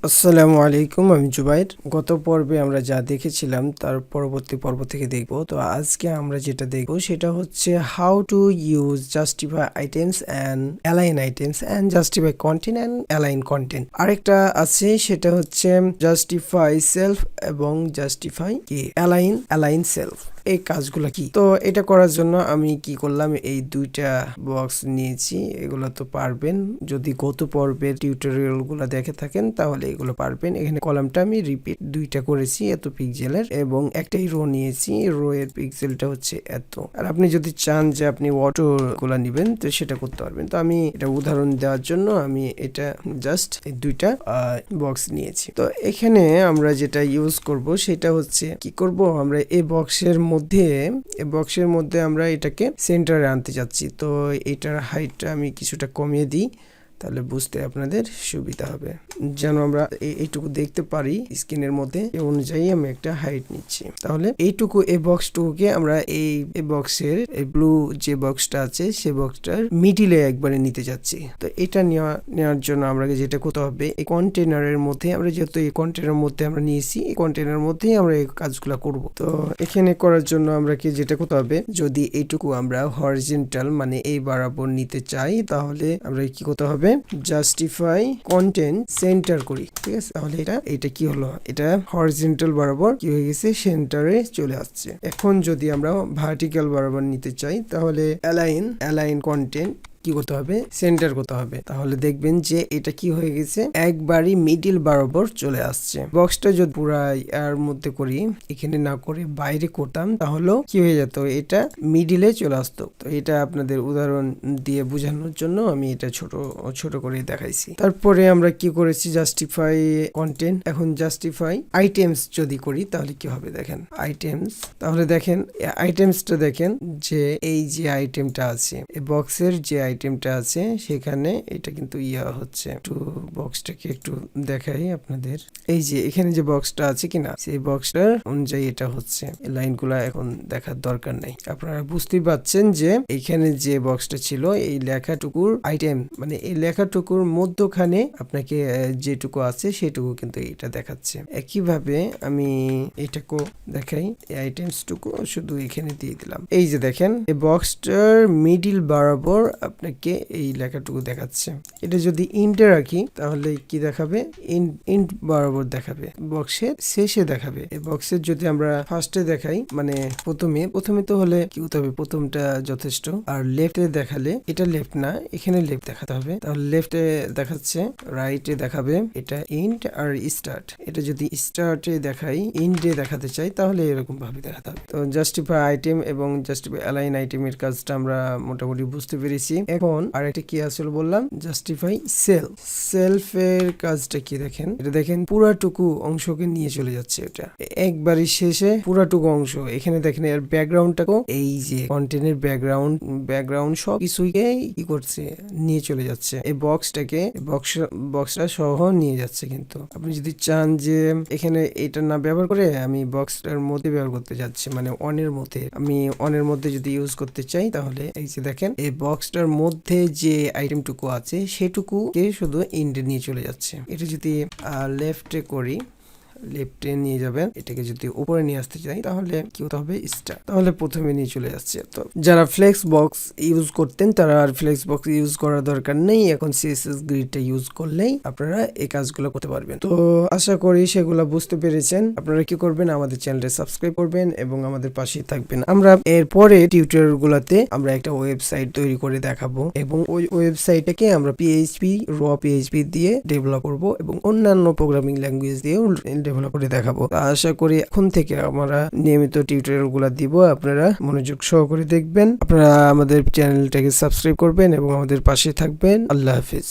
আসসালামু আলাইকুম, আমি জুবাইর। গত পর্বে আমরা যা দেখেছিলাম তার পরবর্তী পর্ব থেকে দেখব। তো আজকে আমরা যেটা দেখব সেটা হচ্ছে how to use justify items and align items and justify content and align content. আরেকটা আছে সেটা হচ্ছে জাস্টিফাই সেলফ এবং জাস্টিফাই কি অ্যালাইন সেলফ। এই কাজগুলো কি? তো এটা করার জন্য আমি কি করলাম, এই দুইটা বক্স নিয়েছি। এগুলো তো পারবেন, যদি গত পর্বের টিউটোরিয়াল গুলো দেখে থাকেন তাহলে এগুলো পারবেন। এখানে কলামটা আমি রিপিট দুইটা করেছি এত পিক্সেলের, এবং একটাই রো নিয়েছি। রো এর পিক্সেলটা হচ্ছে এত। আর আপনি যদি চান যে আপনি অটো গুলা নিবেন তো সেটা করতে পারবেন। তো আমি এটা উদাহরণ দেওয়ার জন্য আমি এটা জাস্ট এই দুইটা বক্স নিয়েছি। তো এখানে আমরা যেটা ইউজ করব সেটা হচ্ছে কি করব, আমরা এই বক্সের মধ্যে আমরা এটাকে সেন্টারে আনতে যাচ্ছি। তো এটার হাইটটা আমি কিছুটা কমিয়ে দিই, তাহলে বুঝতে আপনাদের সুবিধা হবে, যেন আমরা এইটুকু দেখতে পারি স্ক্রিনের মধ্যে। এই অনুযায়ী আমি একটা হাইট নিচ্ছি। তাহলে এইটুকু এই বক্সটুকুকে আমরা এই বক্সের এই ব্লু যে বক্সটা আছে সেই বক্সটার মিডিলে একবারে নিতে যাচ্ছি। তো এটা নেওয়ার জন্য আমরা যেটা করতে হবে, এই কন্টেনারের মধ্যে আমরা যেহেতু এই কন্টেনারের মধ্যে আমরা নিয়েছি, এই কন্টেনারের মধ্যেই আমরা এই কাজগুলো করব। তো এখানে করার জন্য আমরা কি যেটা করতে হবে, যদি এইটুকু আমরা হরিজন্টাল মানে এই বরাবর নিতে চাই তাহলে আমরা কি করতে হবে, জাস্টিফাই কন্টেন্ট সেন্টার করি। ঠিক আছে, তাহলে এটা কি হলো, এটা হরিজন্টাল বরাবর কি হয়ে গেছে, সেন্টারে চলে আসছে। এখন যদি আমরা ভার্টিক্যাল বরাবর নিতে চাই তাহলে অ্যালাইন কন্টেন্ট কি করতে হবে, সেন্টার করতে হবে। তাহলে দেখবেন যে এটা কি হয়ে গেছে, একবারই মিডিল বরাবর চলে আসছে। বক্সটা যদি পুরা এর মধ্যে করি, এখানে না করে বাইরে করতাম তাহলে কি হয়ে যেত, এটা মিডিলে চলে আসতো। তো এটা আপনাদের উদাহরণ দিয়ে বোঝানোর জন্য আমি এটা ছোট করে দেখাইছি। তারপরে আমরা কি করেছি, জাস্টিফাই কন্টেন্ট। এখন জাস্টিফাই আইটেমস যদি করি তাহলে কি হবে দেখেন, আইটেমস। তাহলে দেখেন আইটেমসটা দেখেন যে এই যে আইটেমটা আছে, এই বক্সের যে আইটেমটা আছে সেখানে এটা কিন্তু হচ্ছে। একটু বক্সটাকে একটু দেখাই আপনাদের। এই যে এখানে যে বক্সটা আছে কিনা, সেই বক্সটার অনুযায়ী এটা হচ্ছে। এই লাইনগুলো এখন দেখার দরকার নাই, আপনারা বুঝতেই পারছেন যে এখানে যে বক্সটা ছিল এই লেখাটুকুর আইটেম, মানে এই লেখাটুকুর মধ্যখানে আপনাকে যেটুকু আছে সেটুকু কিন্তু এটা দেখাচ্ছে। একইভাবে আমি এটাকেও দেখাই, এই আইটেমসটুকু শুধু এখানে দিয়ে দিলাম। এই যে দেখেন এই বক্সটার মিডিল বরাবর আপনাকে এই লেখাটুকু দেখাচ্ছে। এটা যদি ইন্টে রাখি তাহলে কি দেখাবে, ইন্ট বরাবর দেখাবে, বক্সের শেষে দেখাবে। এই বক্সের যদি আমরা ফার্স্টে দেখাই, মানে প্রথমে তো হলে কি হতে হবে, প্রথমটা যথেষ্ট। আর লেফটে দেখালে, এটা লেফট না, এখানে লেফট দেখাতে হবে। তাহলে লেফটে দেখাচ্ছে, রাইটে দেখাবে এটা ইন্ট আর স্টার্ট। এটা যদি স্টার্টে দেখাই, ইন্টে দেখাতে চাই তাহলে এরকম ভাবে দেখাতে হবে। তো জাস্টিফাই আইটেম এবং জাস্টিফাই অ্যালাইন আইটেমের কাজটা আমরা মোটামুটি বুঝতে পেরেছি। এখন আরেকটা কি আসলে বললাম, জাস্টিফাই সেলফের কাজটা কি দেখেন, এটা দেখেন পুরাটুকু অংশকে নিয়ে চলে যাচ্ছে। এটা একবারই শেষে পুরাটুকু অংশ, এখানে দেখেন এর ব্যাকগ্রাউন্ডটাকেও, এই যে কন্টেন্টের ব্যাকগ্রাউন্ড সব কিছুকে কি করছে, নিয়ে চলে যাচ্ছে। এই বক্সটা সহ নিয়ে যাচ্ছে। কিন্তু আপনি যদি চান যে এখানে এটা না ব্যবহার করে আমি বক্সটার মধ্যে ব্যবহার করতে যাচ্ছি, মানে আমি অনের মধ্যে যদি ইউজ করতে চাই তাহলে এই যে দেখেন এই বক্সটার মধ্যে যে আইটেমটুকু আছে সেটুকুকে শুধু ইন্ডে নিয়ে চলে যাচ্ছে। এটা যদি লেফটে করি, লেফটে নিয়ে যাবেন, এটাকে যদি উপরে নিয়ে আসতে চাই তাহলে কি হতে হবে, স্টার, তাহলে প্রথমে নিয়ে চলে যাচ্ছে। তো যারা ফ্লেক্স বক্স ইউজ করতেন তারা আর ফ্লেক্স বক্স ইউজ করার দরকার নেই, এখন CSS গ্রিডটা ইউজ করলেই আপনারা এই কাজগুলো করতে পারবেন। তো আশা করি সেগুলো বুঝতে পেরেছেন। আপনারা কি করবেন, আমাদের চ্যানেলটা সাবস্ক্রাইব করবেন এবং আমাদের পাশেই থাকবেন। আমরা এরপরে টিউটোরিয়াল গুলাতে আমরা একটা ওয়েবসাইট তৈরি করে দেখাবো, এবং ওই ওয়েবসাইটটাকে আমরা PHP দিয়ে ডেভেলপ করব এবং অন্যান্য প্রোগ্রামিং ল্যাঙ্গুয়েজ দিয়েও ডেভেলপ করে দেখাবো। আশা করি এখন থেকে আমরা নিয়মিত টিউটোরিয়াল গুলা দিব, আপনারা মনোযোগ সহকারে দেখবেন। আপনারা আমাদের চ্যানেলটাকে সাবস্ক্রাইব করবেন এবং আমাদের পাশে থাকবেন। আল্লাহ হাফিজ।